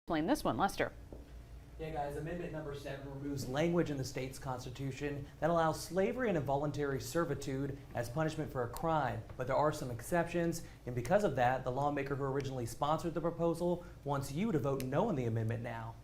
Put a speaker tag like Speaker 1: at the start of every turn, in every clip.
Speaker 1: Explain this one, Lester.
Speaker 2: Yeah, guys, Amendment number 7 removes language in the state's constitution that allows slavery and involuntary servitude as punishment for a crime. But there are some exceptions, and because of that, the lawmaker who originally sponsored the proposal wants you to vote no on the amendment now.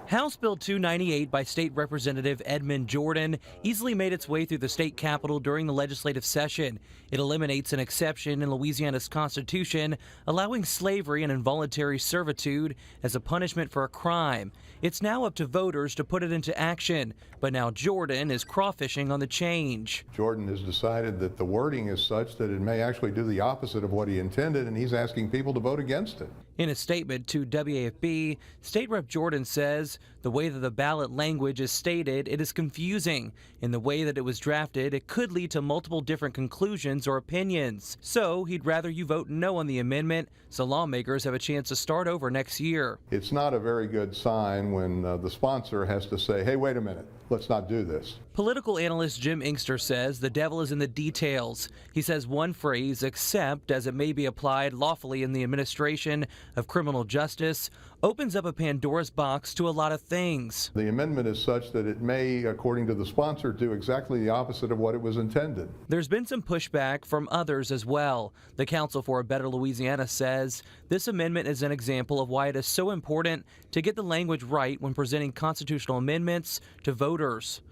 Speaker 2: House Bill 298 by State Representative Edmund Jordan easily made its way through the state capitol during the legislative session. It eliminates an exception in Louisiana's constitution allowing slavery and involuntary servitude as a punishment for a crime. It's now up to voters to put it into action, but now Jordan is crawfishing on the change.
Speaker 3: Jordan has decided that the wording is such that it may actually do the opposite of what he intended, and he's asking people to vote against it.
Speaker 2: In a statement to WAFB, State Rep Jordan says the way that the ballot language is stated, it is confusing. In the way that it was drafted, it could lead to multiple different conclusions or opinions. So he'd rather you vote no on the amendment so lawmakers have a chance to start over next year.
Speaker 3: It's not a very good sign when the sponsor has to say, hey, wait a minute, let's not do this.
Speaker 2: Political analyst Jim Inkster says the devil is in the details. He says one phrase, except as it may be applied lawfully in the administration of criminal justice, opens up a Pandora's box to a lot of things.
Speaker 3: The amendment is such that it may, according to the sponsor, do exactly the opposite of what it was intended.
Speaker 2: There's been some pushback from others as well. The Council for a Better Louisiana says this amendment is an example of why it is so important to get the language right when presenting constitutional amendments to voters.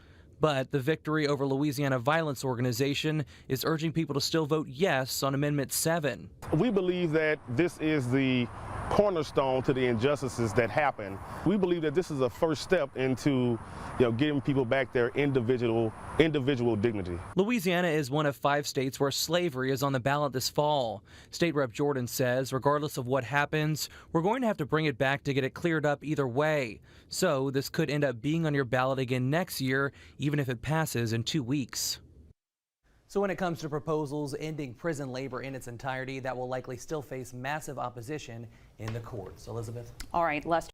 Speaker 2: But the Victory Over Louisiana Violence organization is urging people to still vote yes on Amendment 7.
Speaker 4: We believe that this is the cornerstone to the injustices that happen. We believe that this is a first step into giving people back their individual dignity.
Speaker 2: Louisiana is one of 5 states where slavery is on the ballot this fall. State Rep Jordan says regardless of what happens, we're going to have to bring it back to get it cleared up either way. So this could end up being on your ballot again next year, even if it passes in 2 weeks. So when it comes to proposals ending prison labor in its entirety, that will likely still face massive opposition in the courts. Elizabeth?
Speaker 1: All right, Lester.